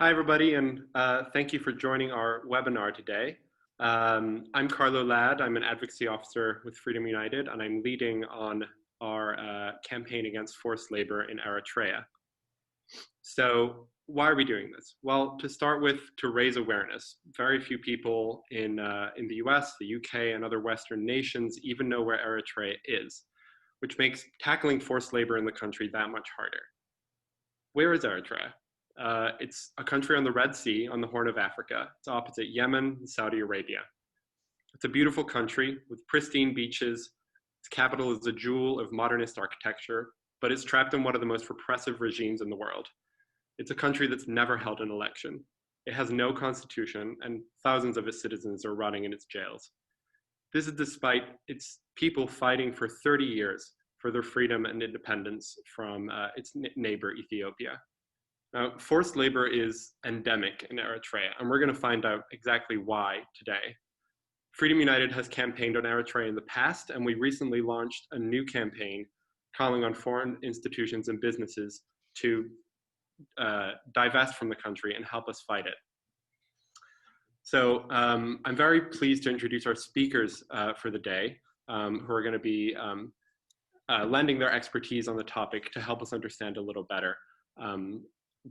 Hi, everybody, and thank you for joining our webinar today. I'm Carlo Ladd. I'm an advocacy officer with Freedom United, and I'm leading on our campaign against forced labor in Eritrea. So why are we doing this? Well, to start with, to raise awareness. Very few people in the US, the UK, and other Western nations even know where Eritrea is, which makes tackling forced labor in the country that much harder. Where is Eritrea? It's a country on the Red Sea, on the Horn of Africa. It's opposite Yemen and Saudi Arabia. It's a beautiful country with pristine beaches. Its capital is a jewel of modernist architecture, but it's trapped in one of the most repressive regimes in the world. It's a country that's never held an election. It has no constitution, and thousands of its citizens are rotting in its jails. This is despite its people fighting for 30 years for their freedom and independence from its neighbor, Ethiopia. Now, forced labor is endemic in Eritrea, and we're going to find out exactly why today. Freedom United has campaigned on Eritrea in the past, and we recently launched a new campaign calling on foreign institutions and businesses to divest from the country and help us fight it. So I'm very pleased to introduce our speakers for the day, who are going to be lending their expertise on the topic to help us understand a little better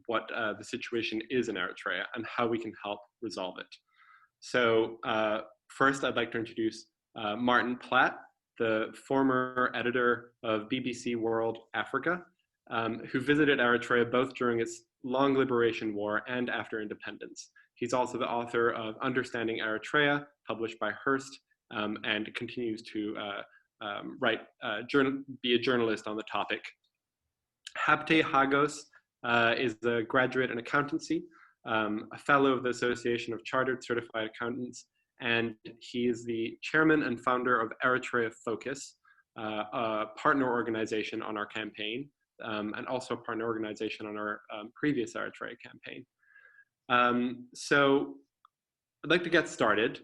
what the situation is in Eritrea and how we can help resolve it. So first, I'd like to introduce Martin Plaut, the former editor of BBC World Africa, who visited Eritrea both during its long liberation war and after independence. He's also the author of Understanding Eritrea, published by Hearst, and continues to be a journalist on the topic. Habte Hagos is a graduate in accountancy, a fellow of the Association of Chartered Certified Accountants, and he is the chairman and founder of Eritrea Focus, a partner organization on our campaign, and also a partner organization on our previous Eritrea campaign. So I'd like to get started.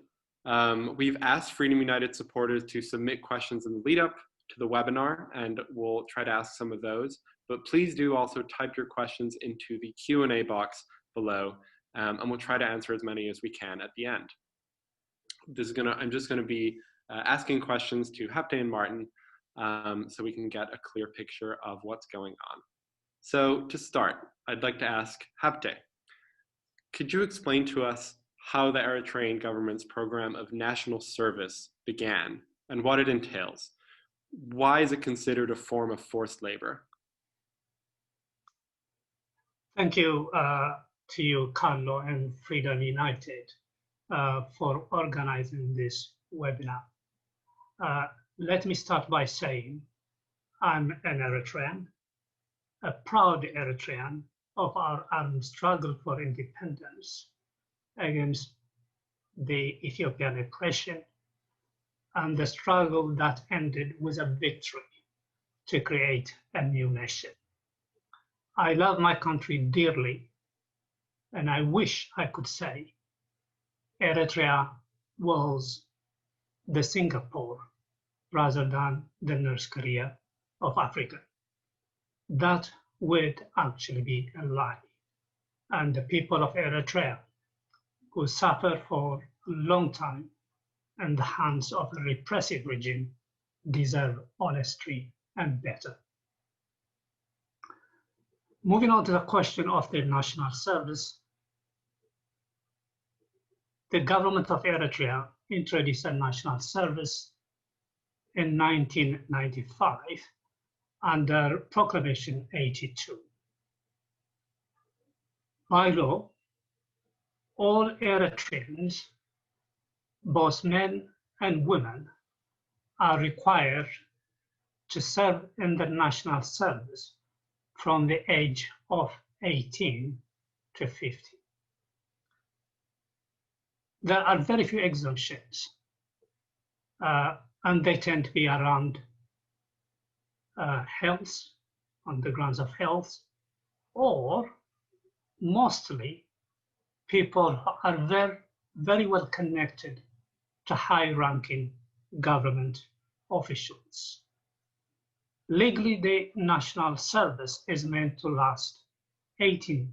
We've asked Freedom United supporters to submit questions in the lead up to the webinar, and we'll try to ask some of those. But please do also type your questions into the Q&A box below, and we'll try to answer as many as we can at the end. I'm just going to be asking questions to Habte and Martin so we can get a clear picture of what's going on. So to start, I'd like to ask Habte, could you explain to us how the Eritrean government's program of national service began and what it entails? Why is it considered a form of forced labor? Thank you to you, Carlo, and Freedom United for organizing this webinar. Let me start by saying I'm an Eritrean, a proud Eritrean of our armed struggle for independence against the Ethiopian oppression and the struggle that ended with a victory to create a new nation. I love my country dearly, and I wish I could say Eritrea was the Singapore rather than the North Korea of Africa. That would actually be a lie. And the people of Eritrea, who suffered for a long time in the hands of a repressive regime, deserve honesty and better. Moving on to the question of the national service, the government of Eritrea introduced a national service in 1995 under Proclamation 82. By law, all Eritreans, both men and women, are required to serve in the national service from the age of 18 to 50. There are very few exemptions, and they tend to be around health, on the grounds of health, or mostly people who are very, very well connected to high-ranking government officials. Legally, the national service is meant to last 18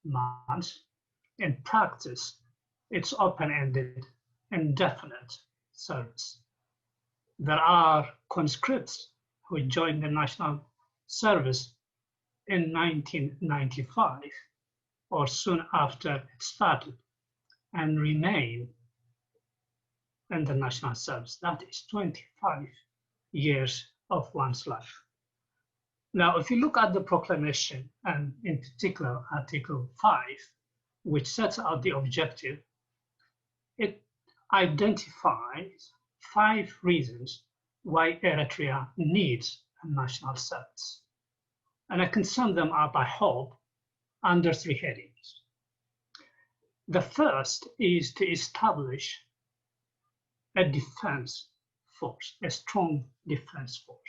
months, In practice, it's open-ended, indefinite service. There are conscripts who joined the national service in 1995 or soon after it started and remain in the national service. That is 25 years of one's life. Now, if you look at the proclamation, and in particular Article 5, which sets out the objective, it identifies 5 reasons why Eritrea needs a national service. And I can sum them up, I hope, under 3 headings. The first is to establish a defense force, a strong defense force.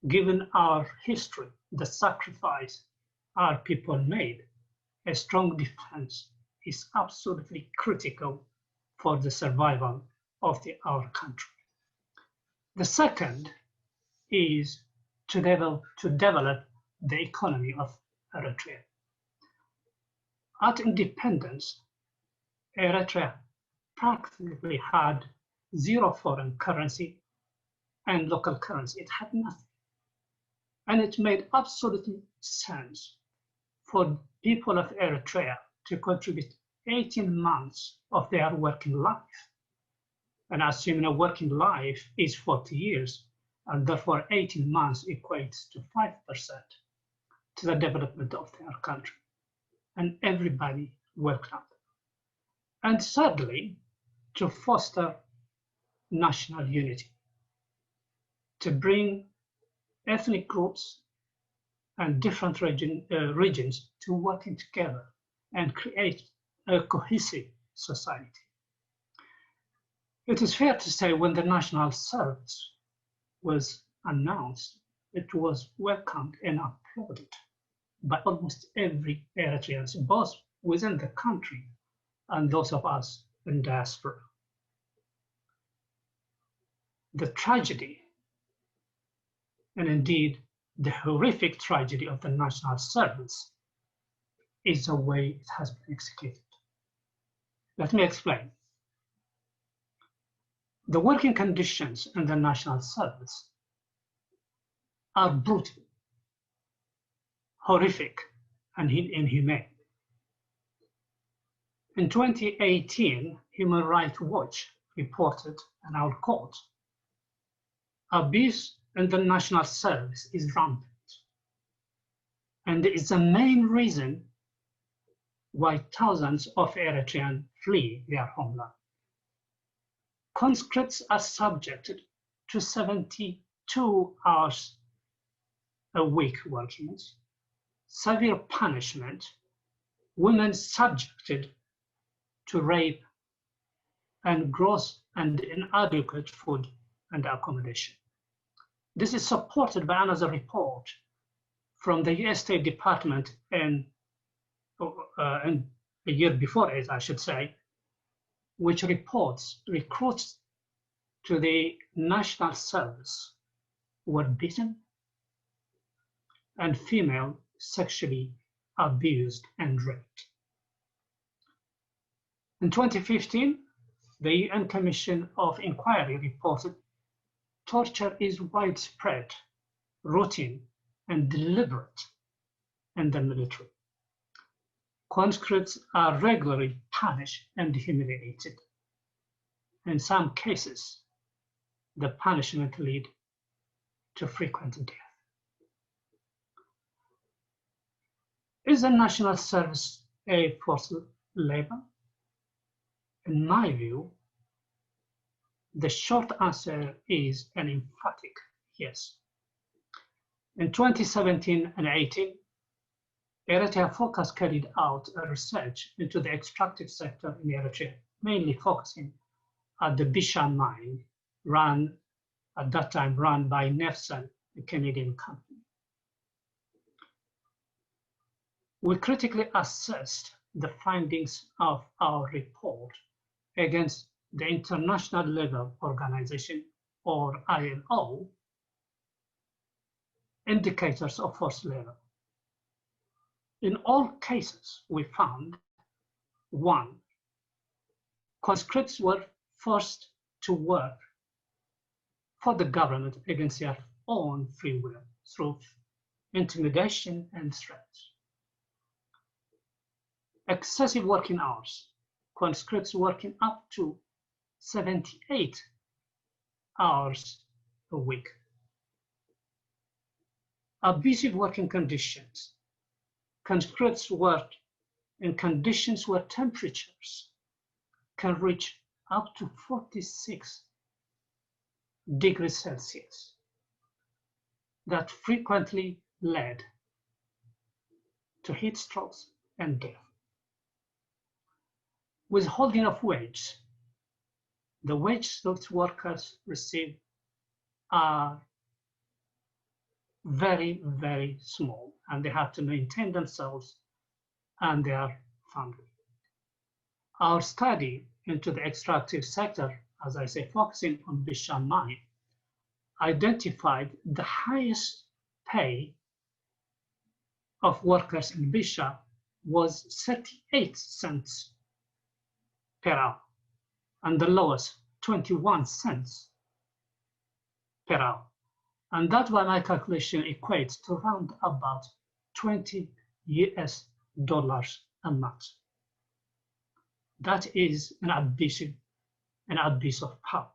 Given our history, the sacrifice our people made, a strong defense is absolutely critical for the survival of our country. The second is to develop the economy of Eritrea. At independence, Eritrea practically had 0 foreign currency and local currency. It had nothing. And it made absolute sense for people of Eritrea to contribute 18 months of their working life. And assuming a working life is 40 years, and therefore 18 months equates to 5% to the development of their country. And everybody worked up. And thirdly, to foster national unity, to bring ethnic groups and different regions to working together and create a cohesive society. It is fair to say when the national service was announced, it was welcomed and applauded by almost every Eritrean, both within the country and those of us in diaspora. The tragedy, and indeed the horrific tragedy of the national service, is the way it has been executed. Let me explain. The working conditions in the national service are brutal, horrific, and inhumane. In 2018, Human Rights Watch reported, and I'll quote, "Abuse in the national service is rampant, and is the main reason why thousands of Eritreans flee their homeland. Conscripts are subjected to 72 hours a week working, severe punishment, women subjected to rape, and gross and inadequate food and accommodation." This is supported by another report from the US State Department in a year before it, I should say, which reports recruits to the national service were beaten and female sexually abused and raped. In 2015, the UN Commission of Inquiry reported torture is widespread, routine, and deliberate in the military. Conscripts are regularly punished and humiliated. In some cases, the punishment leads to frequent death. Is the national service a forced labor? In my view, the short answer is an emphatic yes. In 2017 and 18, Eritrea Focus carried out a research into the extractive sector in Eritrea, mainly focusing at the Bishan mine, at that time run by Nefsan, a Canadian company. We critically assessed the findings of our report against the International Labour Organization, or ILO, indicators of forced labor. In all cases, we found One, conscripts were forced to work for the government against their own free will through intimidation and threats. Excessive working hours, conscripts working up to 78 hours a week. Abusive working conditions, conscripts worked in conditions where temperatures can reach up to 46 degrees Celsius, that frequently led to heat strokes and death. Withholding of wage. The wages those workers receive are very, very small, and they have to maintain themselves and their family. Our study into the extractive sector, as I say, focusing on Bisha mine, identified the highest pay of workers in Bisha was 38 cents per hour, and the lowest 21 cents per hour. And that, by my calculation, equates to around about $20 a month. That is an abuse of power.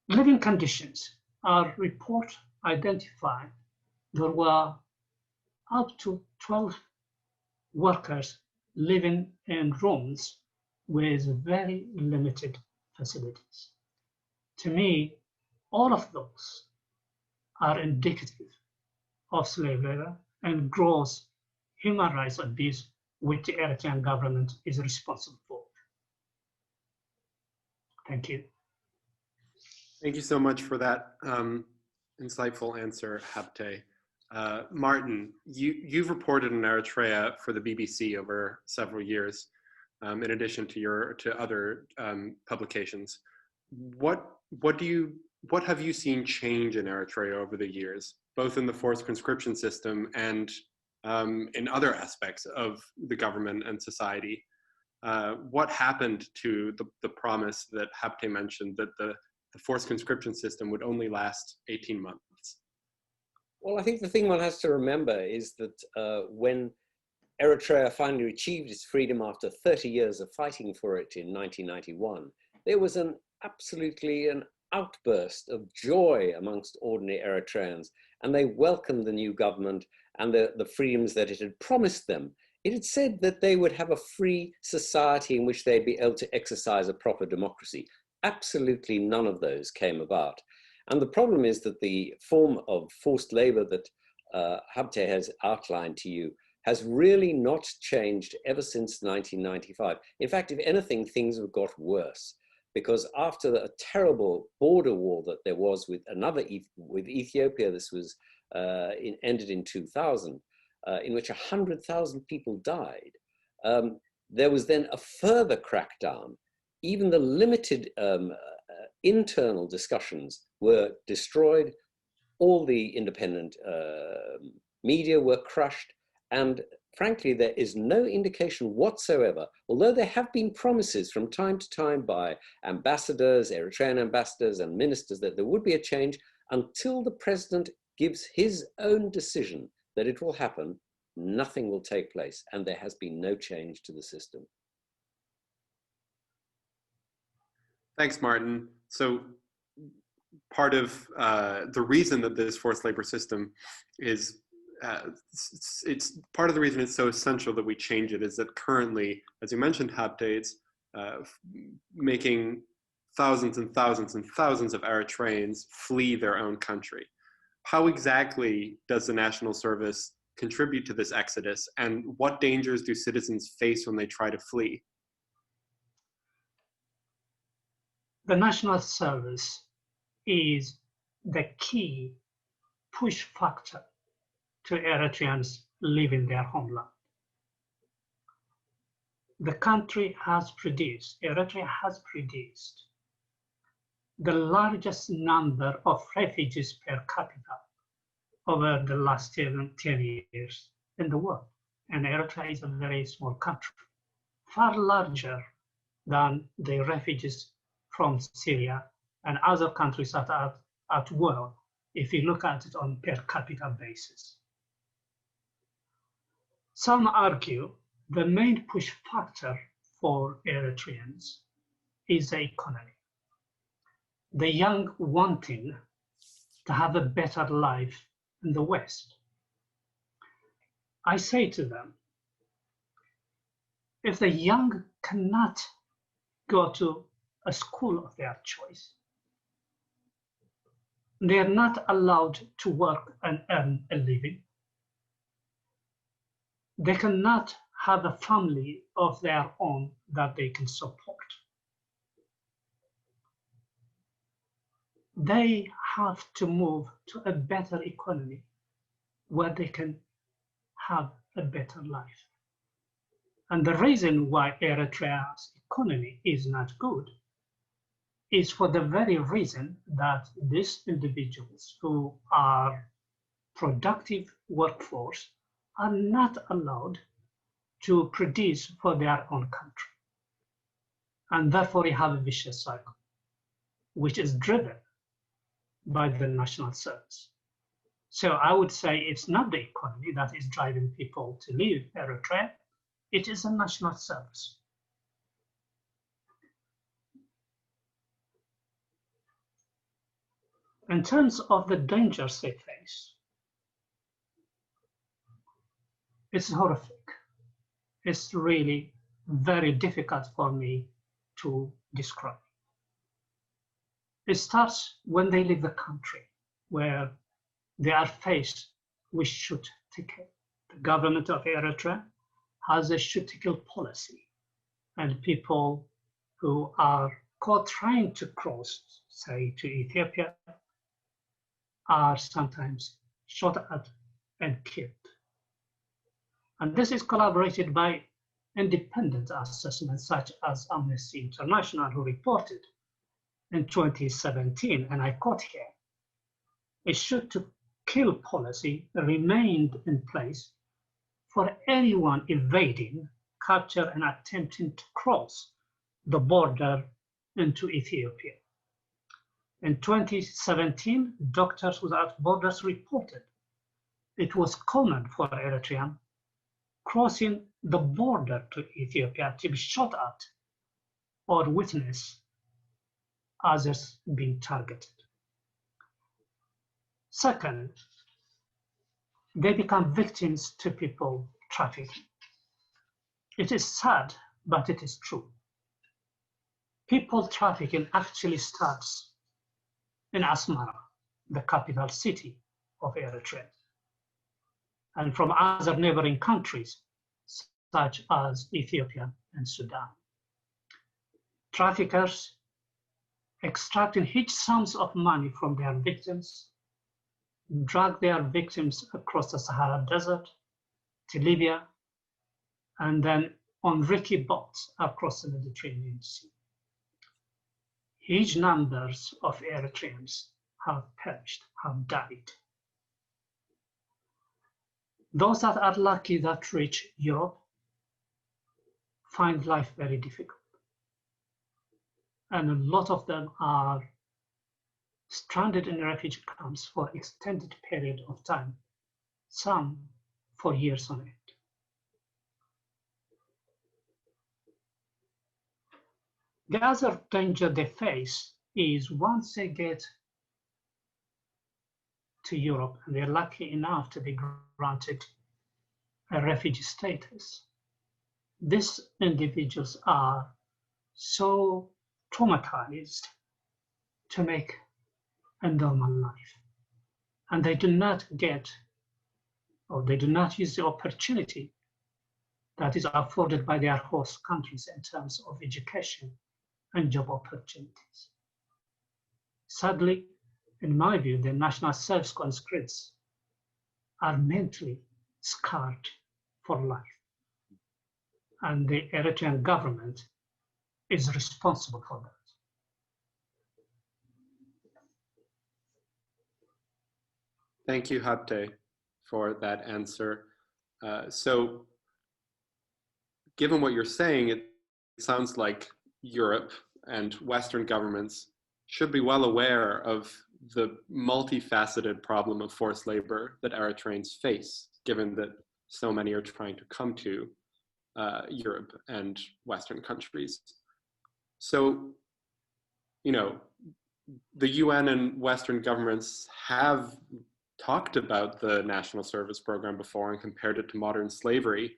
Living conditions. Our report identified there were up to 12 workers living in rooms with very limited facilities. To me, all of those are indicative of slave labor and gross human rights abuse which the Eritrean government is responsible for. Thank you. Thank you so much for that insightful answer, Habte. Martin, you've reported in Eritrea for the BBC over several years, in addition to other publications. What have you seen change in Eritrea over the years, both in the forced conscription system and in other aspects of the government and society? What happened to the promise that Habte mentioned, that the forced conscription system would only last 18 months? Well, I think the thing one has to remember is that when Eritrea finally achieved its freedom after 30 years of fighting for it in 1991, there was absolutely an outburst of joy amongst ordinary Eritreans, and they welcomed the new government and the freedoms that it had promised them. It had said that they would have a free society in which they'd be able to exercise a proper democracy. Absolutely none of those came about. And the problem is that the form of forced labor that Habte has outlined to you has really not changed ever since 1995. In fact, if anything, things have got worse, because after a terrible border war that there was with Ethiopia, this was ended in 2000, in which 100,000 people died. There was then a further crackdown. Even the limited internal discussions were destroyed. All the independent media were crushed. And frankly, there is no indication whatsoever, although there have been promises from time to time by ambassadors, Eritrean ambassadors and ministers, that there would be a change. Until the president gives his own decision that it will happen, nothing will take place. And there has been no change to the system. Thanks, Martin. So part of the reason that this forced labor system is, it's part of the reason it's so essential that we change it is that currently, as you mentioned, Habte, it's making thousands and thousands and thousands of Eritreans flee their own country. How exactly does the National Service contribute to this exodus, and what dangers do citizens face when they try to flee? The National Service is the key push factor to Eritreans leaving their homeland. The country has produced, Eritrea has produced the largest number of refugees per capita over the last 10 years in the world. And Eritrea is a very small country, far larger than the refugees from Syria and other countries that are at war, if you look at it on per capita basis. Some argue the main push factor for Eritreans is the economy. The young wanting to have a better life in the West. I say to them, if the young cannot go to a school of their choice, they are not allowed to work and earn a living. They cannot have a family of their own that they can support. They have to move to a better economy where they can have a better life. And the reason why Eritrea's economy is not good is for the very reason that these individuals who are productive workforce are not allowed to produce for their own country. And therefore you have a vicious cycle, which is driven by the national service. So I would say it's not the economy that is driving people to leave Eritrea, it is a national service. In terms of the dangers they face, it's horrific. It's really very difficult for me to describe. It starts when they leave the country, where they are faced with shoot to kill. The government of Eritrea has a shoot to kill policy, and people who are caught trying to cross, say, to Ethiopia, are sometimes shot at and killed. And this is corroborated by independent assessments such as Amnesty International, who reported in 2017, and I quote here, a shoot to kill policy remained in place for anyone evading capture and attempting to cross the border into Ethiopia. In 2017, Doctors Without Borders reported it was common for Eritreans crossing the border to Ethiopia to be shot at or witness others being targeted. Second, they become victims to people trafficking. It is sad, but it is true. People trafficking actually starts in Asmara, the capital city of Eritrea, and from other neighboring countries, such as Ethiopia and Sudan. Traffickers extracting huge sums of money from their victims, drag their victims across the Sahara Desert to Libya, and then on rickety boats across the Mediterranean Sea. Huge numbers of Eritreans have perished, have died. Those that are lucky that reach Europe find life very difficult. And a lot of them are stranded in refugee camps for extended period of time, some for years on end. The other danger they face is once they get to Europe and they're lucky enough to be granted a refugee status, these individuals are so traumatized to make a normal life. And they do not get, or they do not use the opportunity that is afforded by their host countries in terms of education and job opportunities. Sadly, in my view, the national service conscripts are mentally scarred for life. And the Eritrean government is responsible for that. Thank you, Habte, for that answer. So given what you're saying, it sounds like Europe and Western governments should be well aware of the multifaceted problem of forced labor that Eritreans face, given that so many are trying to come to Europe and Western countries. So, you know, the UN and Western governments have talked about the National Service Program before and compared it to modern slavery.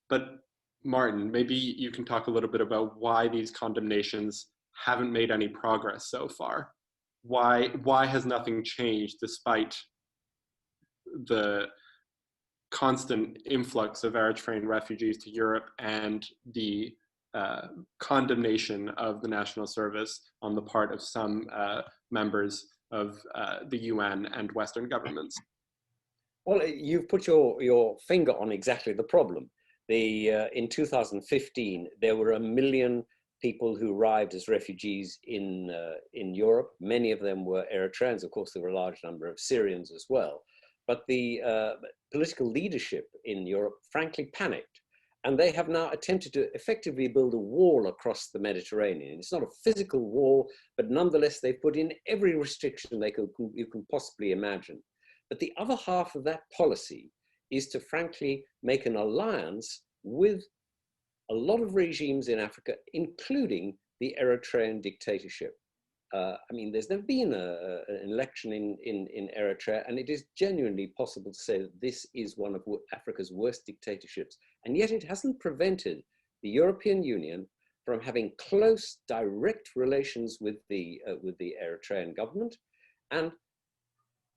But Martin, maybe you can talk a little bit about why these condemnations haven't made any progress so far. Why has nothing changed despite the constant influx of Eritrean refugees to Europe and the condemnation of the national service on the part of some members of the UN and Western governments? Well, you've put your finger on exactly the problem. In 2015, there were 1 million people who arrived as refugees in Europe. Many of them were Eritreans. Of course, there were a large number of Syrians as well. But the political leadership in Europe frankly panicked. And they have now attempted to effectively build a wall across the Mediterranean. It's not a physical wall, but nonetheless, they've put in every restriction you can possibly imagine. But the other half of that policy is to frankly make an alliance with a lot of regimes in Africa, including the Eritrean dictatorship. I mean, there's never been an election in Eritrea, and it is genuinely possible to say that this is one of Africa's worst dictatorships. And yet it hasn't prevented the European Union from having close, direct relations with the Eritrean government, and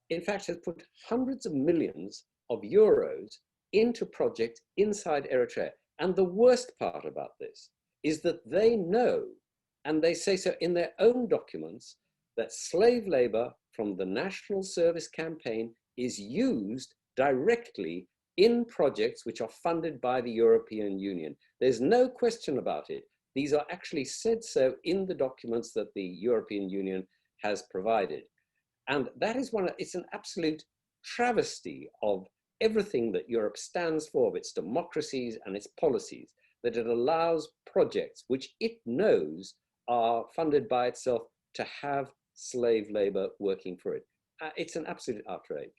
in fact has put hundreds of millions of euros into projects inside Eritrea. And the worst part about this is that they know, and they say so in their own documents, that slave labor from the National Service Campaign is used directly in projects which are funded by the European Union. There's no question about it. These are actually said so in the documents that the European Union has provided. And that is it's an absolute travesty of everything that Europe stands for, of its democracies and its policies, that it allows projects which it knows are funded by itself to have slave labor working for it. It's an absolute outrage.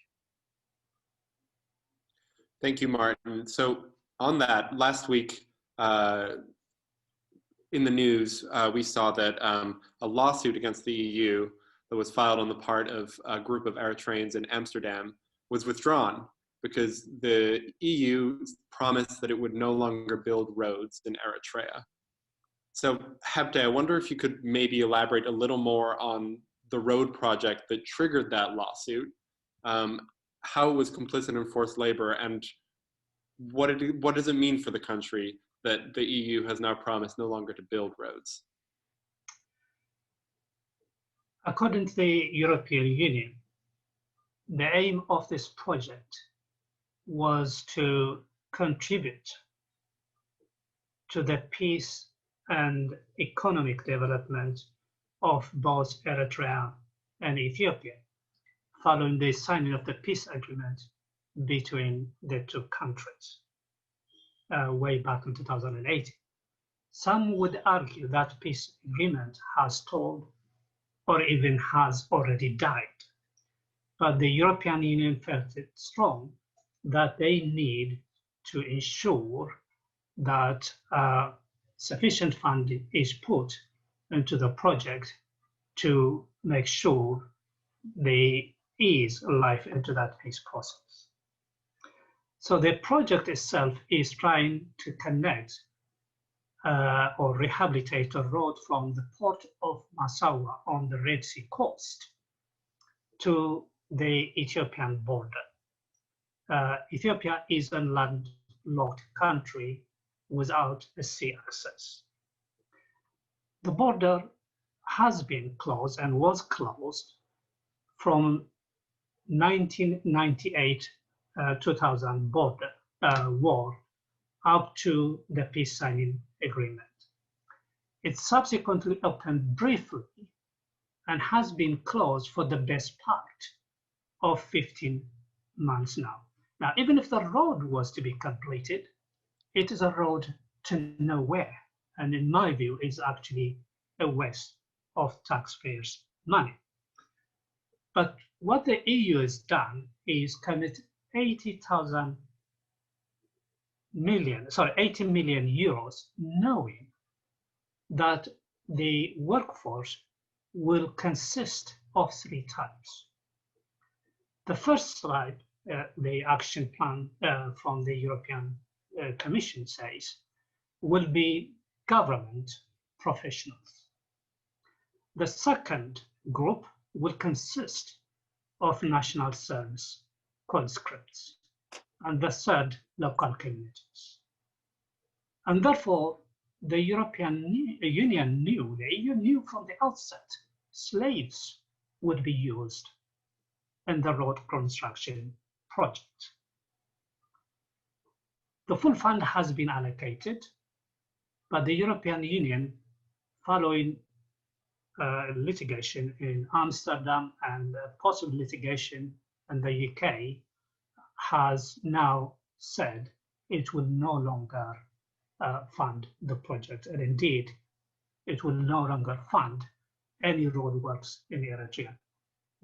Thank you, Martin. So on that, last week in the news, we saw that a lawsuit against the EU that was filed on the part of a group of Eritreans in Amsterdam was withdrawn because the EU promised that it would no longer build roads in Eritrea. So Habte, I wonder if you could maybe elaborate a little more on the road project that triggered that lawsuit, how it was complicit in forced labor, and what does it mean for the country that the EU has now promised no longer to build roads? According to the European Union, the aim of this project was to contribute to the peace and economic development of both Eritrea and Ethiopia, following the signing of the peace agreement between the two countries way back in 2018. Some would argue that peace agreement has stalled or even has already died. But the European Union felt it strong that they need to ensure that sufficient funding is put into the project to make sure they ease life into that peace process. So the project itself is trying to connect or rehabilitate a road from the port of Massawa on the Red Sea coast to the Ethiopian border. Ethiopia is a landlocked country without a sea access. The border has been closed and was closed from 1998 2000 border war up to the peace signing agreement. It subsequently opened briefly and has been closed for the best part of 15 months now. Now, even if the road was to be completed, it is a road to nowhere. And in my view, it's actually a waste of taxpayers' money. But what the EU has done is commit 80 million euros, knowing that the workforce will consist of three types. The first slide, the action plan from the European Commission says, will be government professionals. The second group will consist of national service conscripts, and the third, local communities. And therefore, the European Union knew, the EU knew from the outset, slaves would be used in the road construction project. The full fund has been allocated, but the European Union, following litigation in Amsterdam and possible litigation in the UK, has now said it will no longer fund the project, and indeed, it will no longer fund any road works in Eritrea.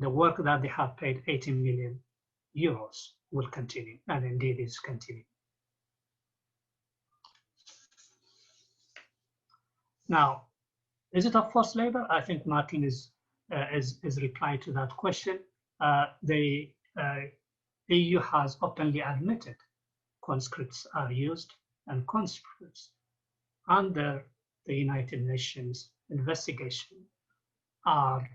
The work that they have paid 80 million euros will continue, and indeed is continuing. Now, is it a forced labor? I think Martin is replied to that question. The EU has openly admitted conscripts are used, and conscripts under the United Nations investigation are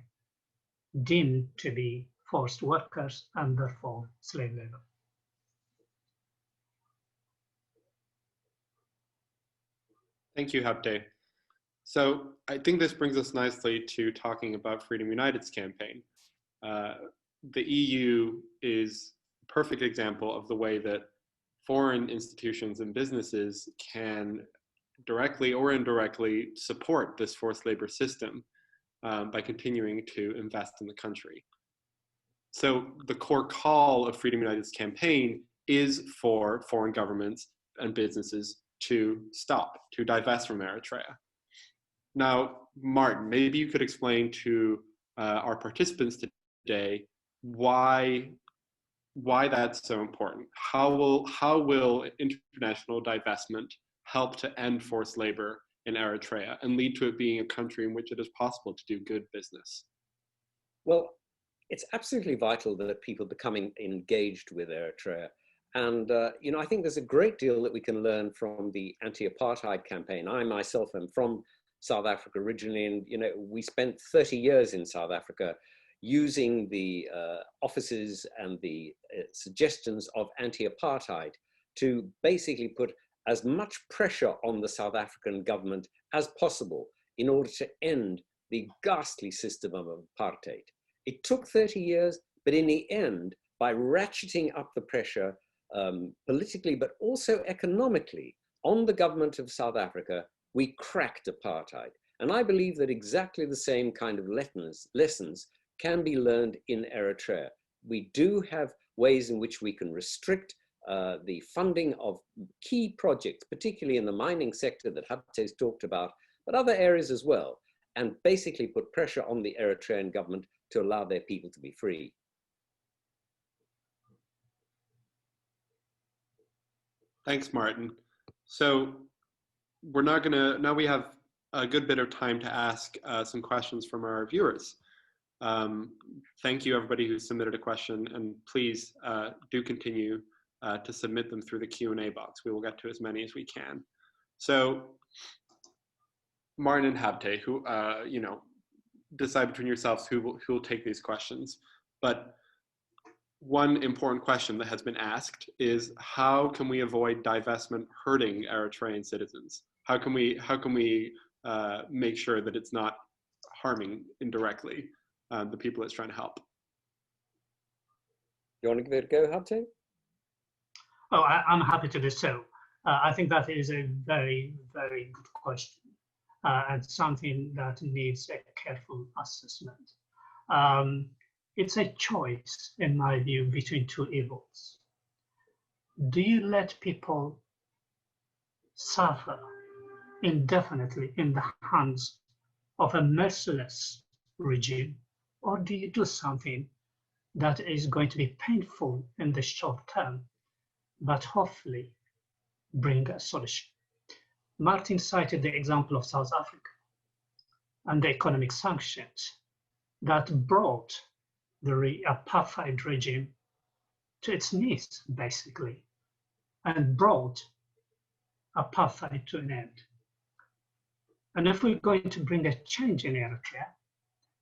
deemed to be forced workers and therefore slave labor. Thank you, Habte. So I think this brings us nicely to talking about Freedom United's campaign. The EU is a perfect example of the way that foreign institutions and businesses can directly or indirectly support this forced labor system by continuing to invest in the country. So the core call of Freedom United's campaign is for foreign governments and businesses to stop, to divest from Eritrea. Now, Martin, maybe you could explain to our participants today why that's so important. How will international divestment help to end forced labor in Eritrea and lead to it being a country in which it is possible to do good business? Well, it's absolutely vital that people become engaged with Eritrea. And, I think there's a great deal that we can learn from the anti-apartheid campaign. I myself am from South Africa originally, and, we spent 30 years in South Africa using the offices and the suggestions of anti-apartheid to basically put as much pressure on the South African government as possible in order to end the ghastly system of apartheid. It took 30 years, but in the end, by ratcheting up the pressure politically, but also economically on the government of South Africa, we cracked apartheid. And I believe that exactly the same kind of lessons can be learned in Eritrea. We do have ways in which we can restrict the funding of key projects, particularly in the mining sector that Habte's talked about, but other areas as well, and basically put pressure on the Eritrean government to allow their people to be free. Thanks, Martin. So now we have a good bit of time to ask some questions from our viewers. Thank you, everybody who submitted a question, and please do continue to submit them through the Q&A box. We will get to as many as we can. So, Martin and Habte, who decide between yourselves who will take these questions. But one important question that has been asked is, how can we avoid divestment hurting Eritrean citizens? How can we make sure that it's not harming indirectly the people it's trying to help? You want to give it a go, Habte? Oh, I'm happy to do so. I think that is a very, very good question and something that needs a careful assessment. It's a choice, in my view, between two evils. do you let people suffer indefinitely in the hands of a merciless regime, or do you do something that is going to be painful in the short term, but hopefully bring a solution? Martin cited the example of South Africa and the economic sanctions that brought the apartheid regime to its knees, basically, and brought apartheid to an end. And if we're going to bring a change in Eritrea,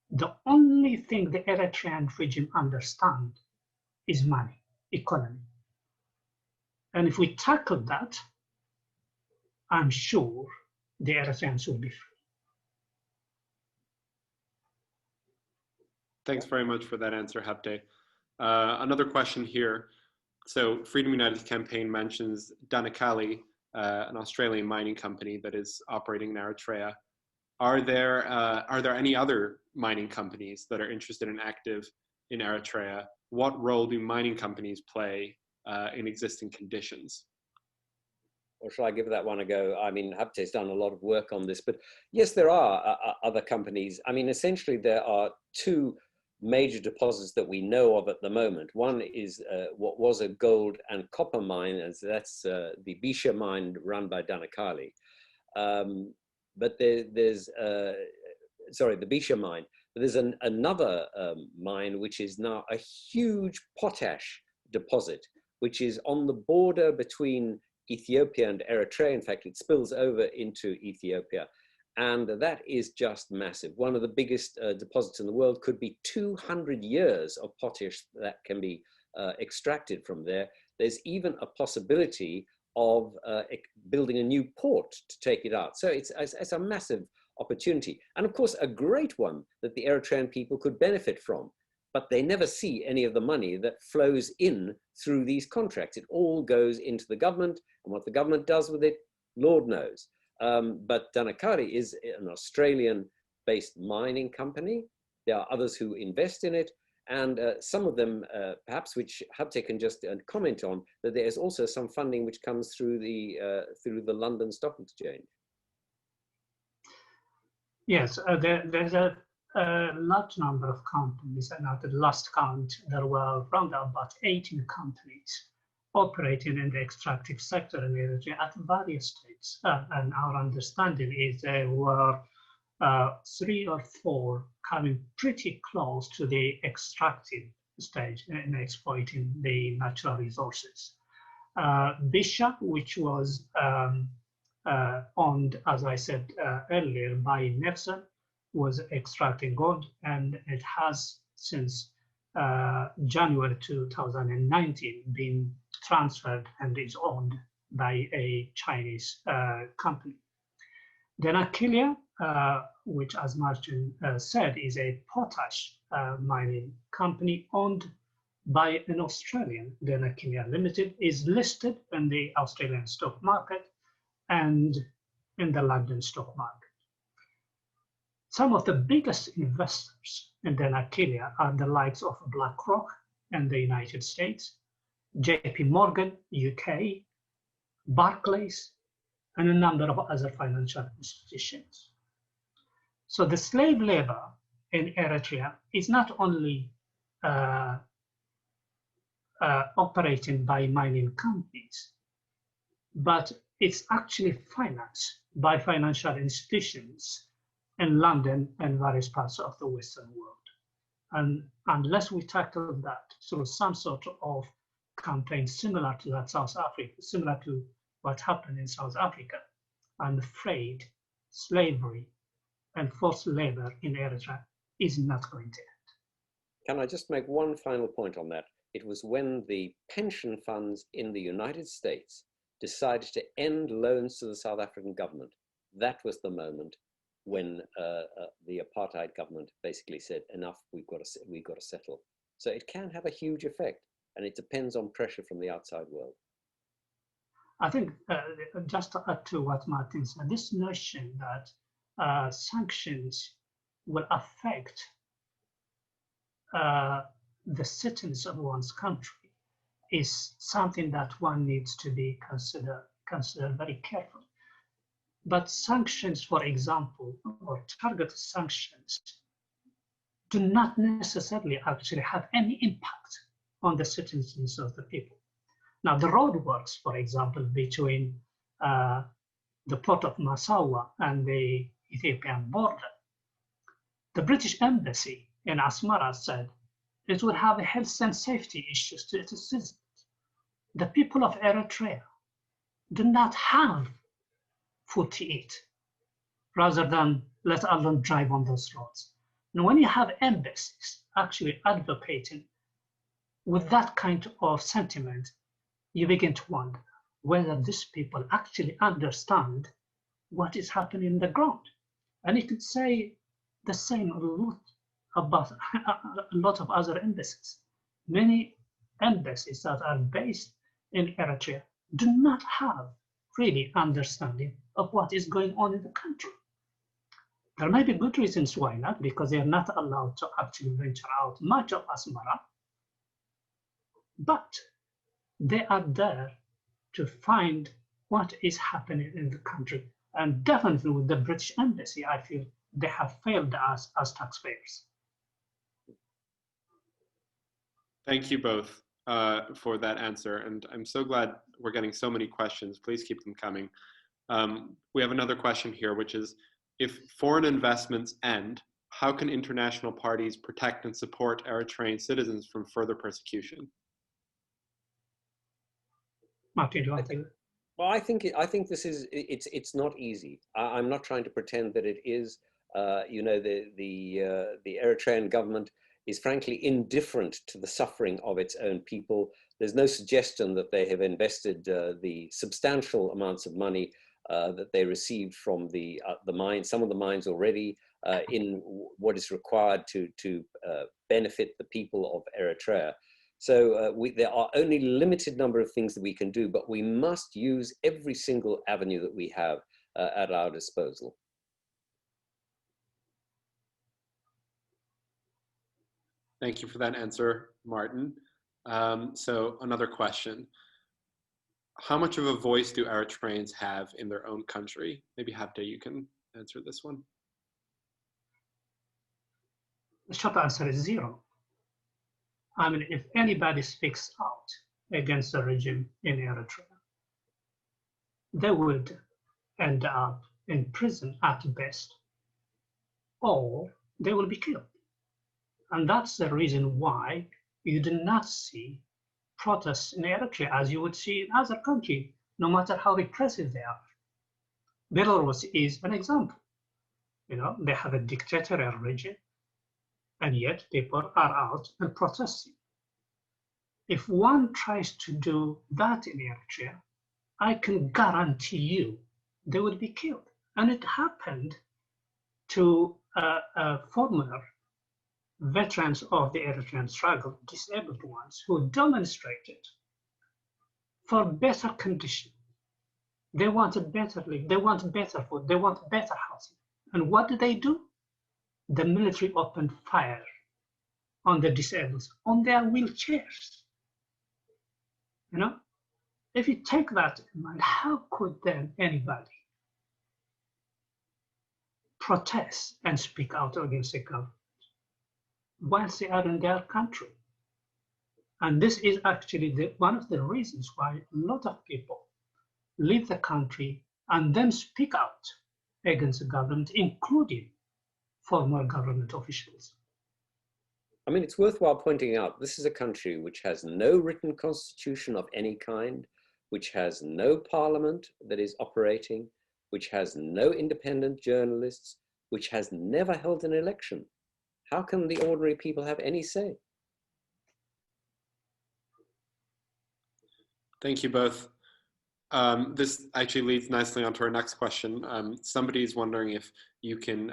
the only thing the Eritrean regime understands is money, economy. And if we tackle that, I'm sure the Eritreans will be free. Thanks very much for that answer, Habte. Another question here. So Freedom United's campaign mentions Danakali, an Australian mining company that is operating in Eritrea. Are there any other mining companies that are interested and active in Eritrea? What role do mining companies play in existing conditions? Or shall I give that one a go? I mean, Habte's done a lot of work on this, but yes, there are other companies. I mean, essentially, there are two major deposits that we know of at the moment. One is what was a gold and copper mine, and that's the Bisha mine run by Danakali. But there's the Bisha mine. But there's another mine which is now a huge potash deposit, which is on the border between Ethiopia and Eritrea. In fact, it spills over into Ethiopia. And that is just massive. One of the biggest deposits in the world, could be 200 years of potash that can be extracted from there. There's even a possibility of building a new port to take it out. So it's a massive opportunity. And of course, a great one that the Eritrean people could benefit from. But they never see any of the money that flows in through these contracts. It all goes into the government, and what the government does with it, Lord knows. But Danakali is an Australian-based mining company. There are others who invest in it, and some of them, perhaps, which Habte can just comment on, that there is also some funding which comes through the London Stock Exchange. Yes, there's a large number of companies, and at the last count, there were around about 18 companies operating in the extractive sector in Eritrea at various stages. And our understanding is there were 3 or 4 coming pretty close to the extractive stage in exploiting the natural resources. Bisha, which was owned, as I said earlier, by Nefson, was extracting gold, and it has since January 2019 been transferred and is owned by a Chinese company. Danakilia, which, as Martin said, is a potash mining company owned by an Australian, Danakilia Limited, is listed in the Australian stock market and in the London stock market. Some of the biggest investors in Danakilia are the likes of BlackRock in the United States, JP Morgan, UK, Barclays, and a number of other financial institutions. So the slave labor in Eritrea is not only operating by mining companies, but it's actually financed by financial institutions in London and various parts of the Western world. And unless we tackle that through some sort of campaign similar to that similar to what happened in South Africa, I'm afraid slavery and forced labor in Eritrea is not going to end. Can I just make one final point on that? It was when the pension funds in the United States decided to end loans to the South African government. That was the moment when the apartheid government basically said, enough, we've got to settle. So it can have a huge effect, and it depends on pressure from the outside world. I think just to add to what Martin said, this notion that sanctions will affect the citizens of one's country is something that one needs to be considered very carefully. But sanctions, for example, or targeted sanctions, do not necessarily actually have any impact on the citizens of the people. Now, the roadworks, for example, between the port of Massawa and the Ethiopian border, the British embassy in Asmara said it would have health and safety issues to its citizens. The people of Eritrea do not have food to eat, rather than let alone drive on those roads. And when you have embassies actually advocating with that kind of sentiment, you begin to wonder whether these people actually understand what is happening on the ground. And you could say the same about a lot of other embassies. Many embassies that are based in Eritrea do not have really understanding of what is going on in the country. There may be good reasons why not, because they are not allowed to actually venture out much of Asmara, but they are there to find what is happening in the country. And definitely with the British embassy, I feel they have failed us as taxpayers. Thank you both for that answer. And I'm so glad we're getting so many questions. Please keep them coming. We have another question here, which is, if foreign investments end, how can international parties protect and support Eritrean citizens from further persecution? Martin, do you want to? Well, I think this is it's not easy. I'm not trying to pretend that it is. You know, the Eritrean government is frankly indifferent to the suffering of its own people. There's no suggestion that they have invested the substantial amounts of money that they received from the mines, some of the mines already, in what is required to benefit the people of Eritrea. So there are only limited number of things that we can do, but we must use every single avenue that we have at our disposal. Thank you for that answer, Martin. So another question. How much of a voice do Eritreans have in their own country? Maybe Habte, you can answer this one. The short answer is zero. I mean, if anybody speaks out against the regime in Eritrea, they would end up in prison at best, or they will be killed. And that's the reason why you do not see protests in Eritrea as you would see in other countries, no matter how repressive they are. Belarus is an example. You know, they have a dictatorial regime, and yet people are out and protesting. If one tries to do that in Eritrea, I can guarantee you they will be killed. And it happened to former veterans of the Eritrean struggle, disabled ones, who demonstrated for better conditions. They wanted better life, they want better food, they want better housing. And what do? The military opened fire on the disabled, on their wheelchairs. You know, if you take that in mind, how could then anybody protest and speak out against the government once they are in their country? And this is actually one of the reasons why a lot of people leave the country and then speak out against the government, including former government officials. I mean, it's worthwhile pointing out, this is a country which has no written constitution of any kind, which has no parliament that is operating, which has no independent journalists, which has never held an election. How can the ordinary people have any say? Thank you both. This actually leads nicely onto our next question. Somebody is wondering if you can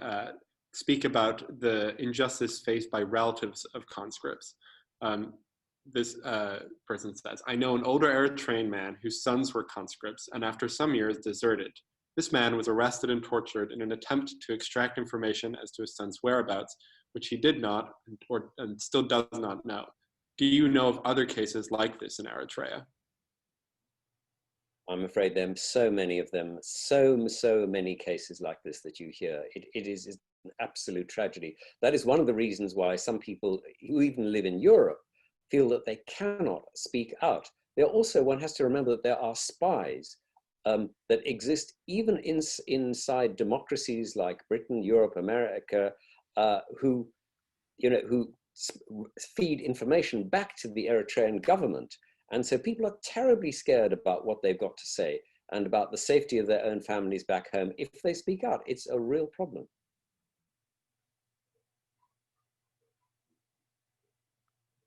speak about the injustice faced by relatives of conscripts. This person says, I know an older Eritrean man whose sons were conscripts and after some years deserted. This man was arrested and tortured in an attempt to extract information as to his son's whereabouts, which he did not and still does not know. Do you know of other cases like this in Eritrea? I'm afraid there are so many of them, so many cases like this that you hear. It is an absolute tragedy. That is one of the reasons why some people who even live in Europe feel that they cannot speak out. There also, one has to remember that there are spies that exist even inside democracies like Britain, Europe, America, who feed information back to the Eritrean government. And so people are terribly scared about what they've got to say and about the safety of their own families back home. If they speak out, it's a real problem.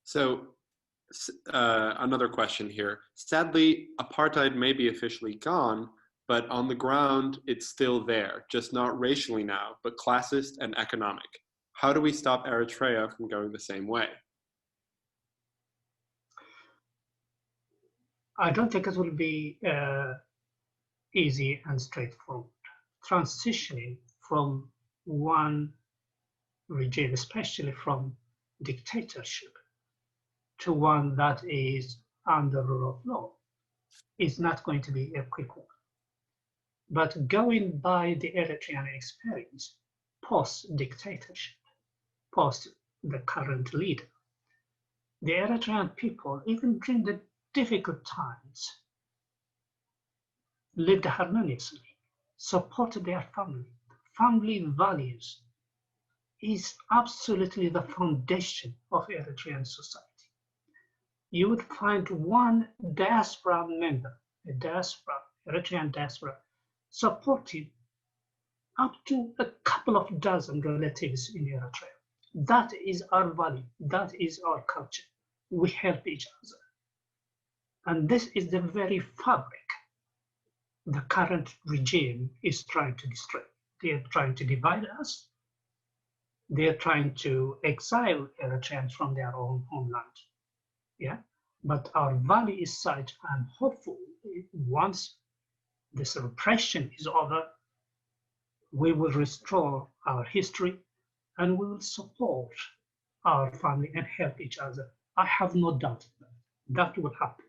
So another question here. Sadly, apartheid may be officially gone, but on the ground, it's still there, just not racially now, but classist and economic. How do we stop Eritrea from going the same way? I don't think it will be easy and straightforward. Transitioning from one regime, especially from dictatorship, to one that is under rule of law, is not going to be a quick one. But going by the Eritrean experience, post-dictatorship, post the current leader, the Eritrean people, even during the difficult times, lived harmoniously, supported their family. Family values is absolutely the foundation of Eritrean society. You would find one diaspora member, a diaspora, Eritrean diaspora, supporting up to a couple of dozen relatives in Eritrea. That is our value. That is our culture. We help each other. And this is the very fabric the current regime is trying to destroy. They are trying to divide us. They are trying to exile Eritreans from their own homeland. Yeah, but our value is such, and hopefully, once this repression is over, we will restore our history and we will support our family and help each other. I have no doubt that will happen.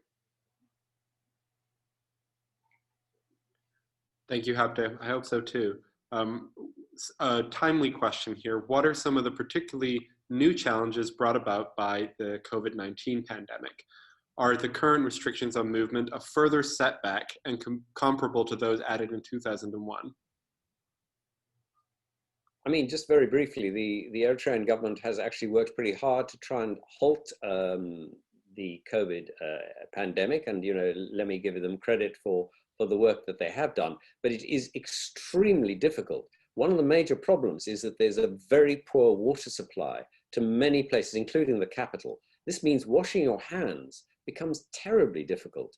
Thank you, Habte. I hope so too. A timely question here. What are some of the particularly new challenges brought about by the COVID-19 pandemic? Are the current restrictions on movement a further setback and comparable to those added in 2001? I mean, just very briefly, the Eritrean government has actually worked pretty hard to try and halt the COVID pandemic. And, let me give them credit for the work that they have done, but it is extremely difficult. One of the major problems is that there's a very poor water supply to many places, including the capital. This means washing your hands becomes terribly difficult.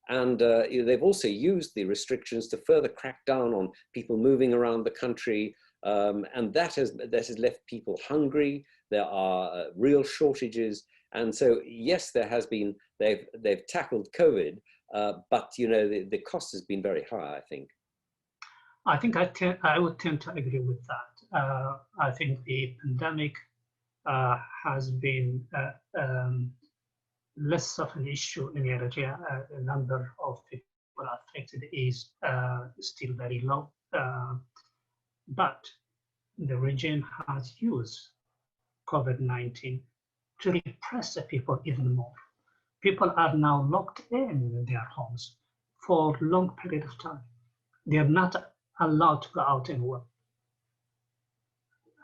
And they've also used the restrictions to further crack down on people moving around the country. And that has left people hungry. There are real shortages. And so, yes, there has been, they've tackled COVID, but the cost has been very high, I think. I would tend to agree with that. I think the pandemic has been less of an issue in Eritrea. The number of people affected is still very low, but the regime has used COVID-19 to repress the people even more. People are now locked in their homes for a long period of time. They are not allowed to go out and work.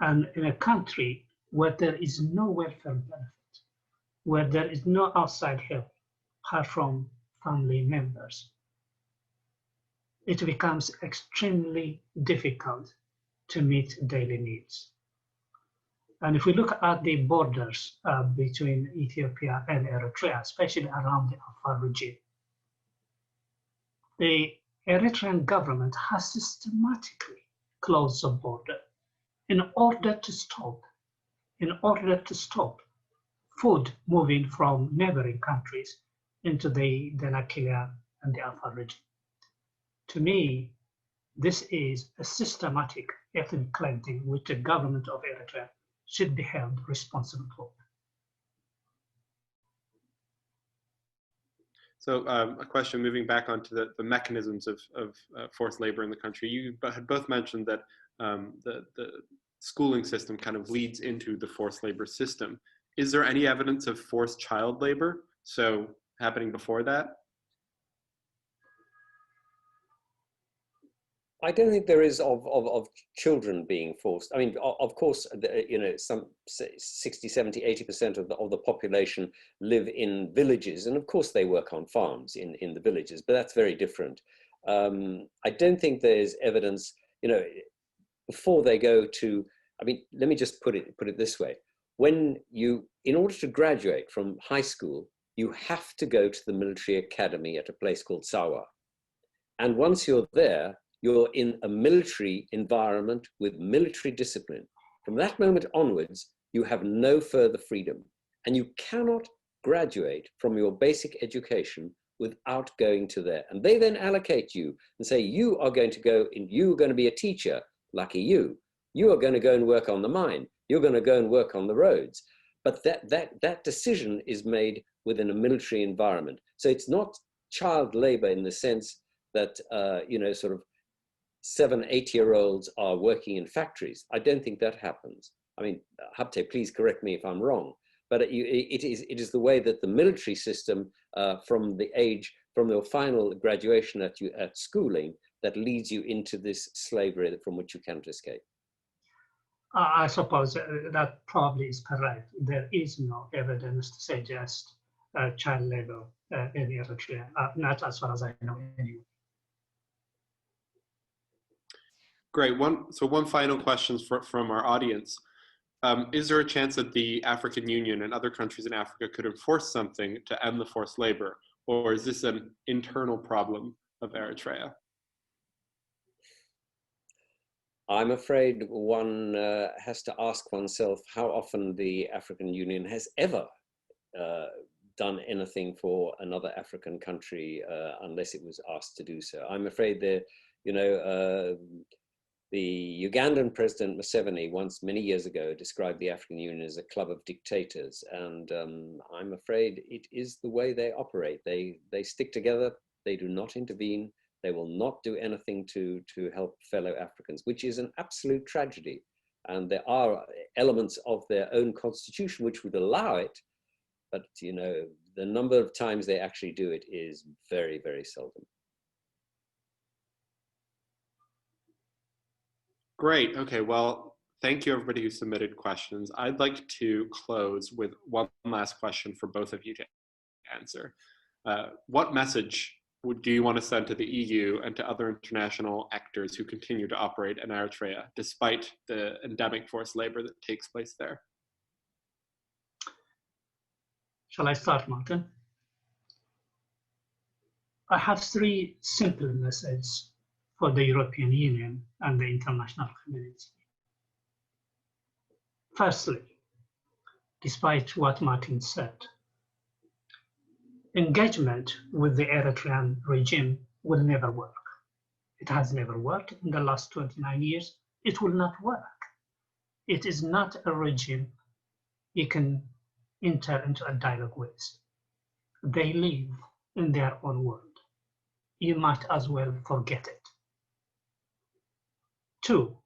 And in a country where there is no welfare benefit, where there is no outside help apart from family members, it becomes extremely difficult to meet daily needs. And if we look at the borders between Ethiopia and Eritrea, especially around the Afar region, the Eritrean government has systematically closed the border in order to stop food moving from neighboring countries into the Danakilia and the Afar region. To me, this is a systematic ethnic cleansing which the government of Eritrea should be held responsible for. So a question moving back onto the mechanisms of forced labor in the country. You had both mentioned that the schooling system kind of leads into the forced labor system. Is there any evidence of forced child labor, so happening before that? I don't think there is of children being forced. I mean, of course, you know, some 60, 70, 80% of the population live in villages. And of course they work on farms in the villages, but that's very different. I don't think there's evidence, you know, before they go to, I mean, let me just put it this way. When you, in order to graduate from high school, you have to go to the military academy at a place called Sawa. And once you're there, you're in a military environment with military discipline. From that moment onwards, you have no further freedom. And you cannot graduate from your basic education without going to there. And they then allocate you and say, you are going to go and you're going to be a teacher, lucky you. You are going to go and work on the mine. You're going to go and work on the roads. But that decision is made within a military environment. So it's not child labor in the sense that, you know, sort of 7, 8-year-olds are working in factories. I don't think that happens. I mean, Habte, please correct me if I'm wrong, but it is the way that the military system, from your final graduation at schooling, that leads you into this slavery from which you cannot escape. I suppose that probably is correct. There is no evidence to suggest child labor in Eritrea, not as far as I know anyway. Great. One final question from our audience. Is there a chance that the African Union and other countries in Africa could enforce something to end the forced labor? Or is this an internal problem of Eritrea? I'm afraid one has to ask oneself how often the African Union has ever done anything for another African country unless it was asked to do so. I'm afraid that, you know, the Ugandan President Museveni once, many years ago, described the African Union as a club of dictators. And I'm afraid it is the way they operate. They stick together, they do not intervene, they will not do anything to help fellow Africans, which is an absolute tragedy. And there are elements of their own constitution which would allow it, but you know, the number of times they actually do it is very, very seldom. Great. Okay. Well, thank you everybody who submitted questions. I'd like to close with one last question for both of you to answer. What message do you want to send to the EU and to other international actors who continue to operate in Eritrea despite the endemic forced labor that takes place there? Shall I start, Martin? I have 3 simple messages for the European Union and the international community. Firstly, despite what Martin said, engagement with the Eritrean regime will never work. It has never worked in the last 29 years. It will not work. It is not a regime you can enter into a dialogue with. They live in their own world. You might as well forget it. 2,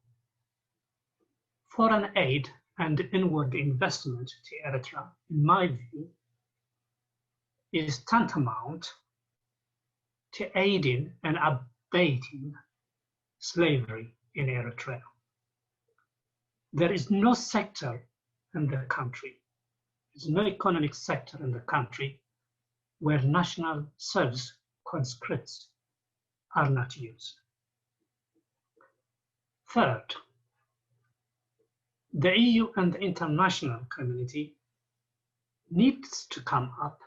foreign aid and inward investment to Eritrea, in my view, is tantamount to aiding and abating slavery in Eritrea. There is no sector in the country, there's no economic sector in the country where national service conscripts are not used. Third, the EU and the international community needs to come up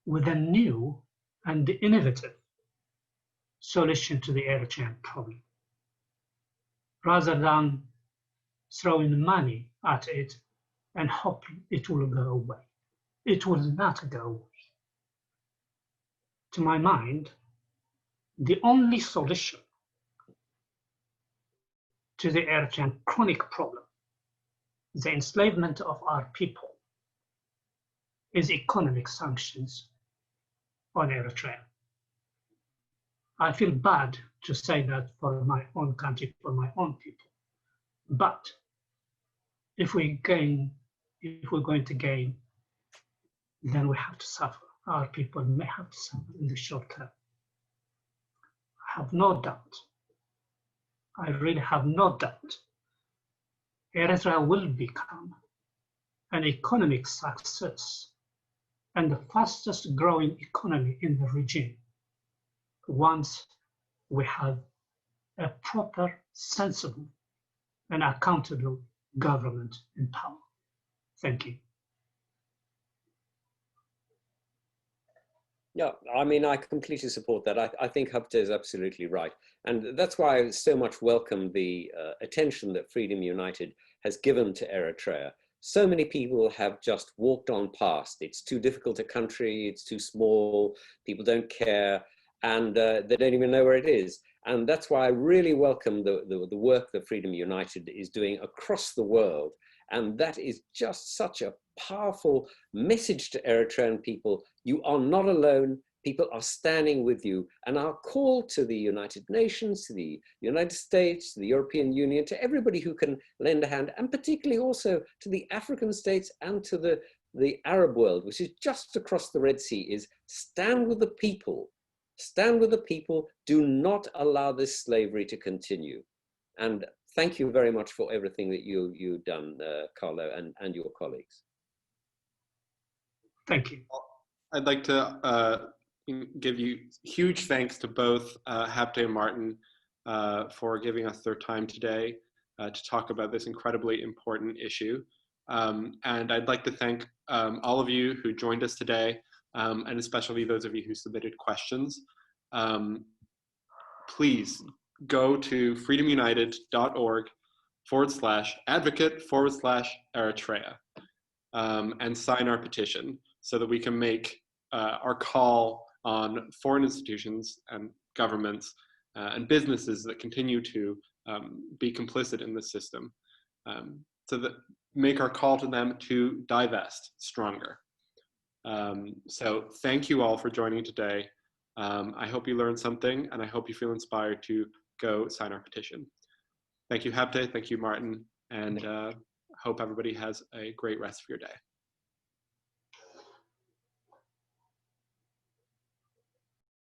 with a new and innovative solution to the Eritrean problem, rather than throwing money at it and hope it will go away. It will not go away. To my mind, the only solution to the Eritrean chronic problem, the enslavement of our people, is economic sanctions on Eritrea. I feel bad to say that for my own country, for my own people. But if we're going to gain, then we have to suffer. Our people may have to suffer in the short term. I have no doubt, I really have no doubt, Eritrea will become an economic success and the fastest growing economy in the region once we have a proper, sensible, and accountable government in power. Thank you. Yeah, I mean, I completely support that. I think Habte is absolutely right. And that's why I so much welcome the attention that Freedom United has given to Eritrea. So many people have just walked on past. It's too difficult a country, it's too small, people don't care, and they don't even know where it is. And that's why I really welcome the work that Freedom United is doing across the world. And that is just such a powerful message to Eritrean people. You are not alone. People are standing with you. And our call to the United Nations, to the United States, to the European Union, to everybody who can lend a hand, and particularly also to the African states and to the Arab world, which is just across the Red Sea, is stand with the people. Stand with the people. Do not allow this slavery to continue. And thank you very much for everything that you've done, Carlo, and your colleagues. Thank you. I'd like to give you huge thanks to both Habte and Martin for giving us their time today to talk about this incredibly important issue. And I'd like to thank all of you who joined us today, and especially those of you who submitted questions. Please go to freedomunited.org/advocate/Eritrea and sign our petition so that we can make our call on foreign institutions and governments and businesses that continue to be complicit in the system, so that make our call to them to divest stronger. So thank you all for joining today. I hope you learned something, and I hope you feel inspired to go sign our petition. Thank you, Habte. Thank you, Martin. And hope everybody has a great rest of your day.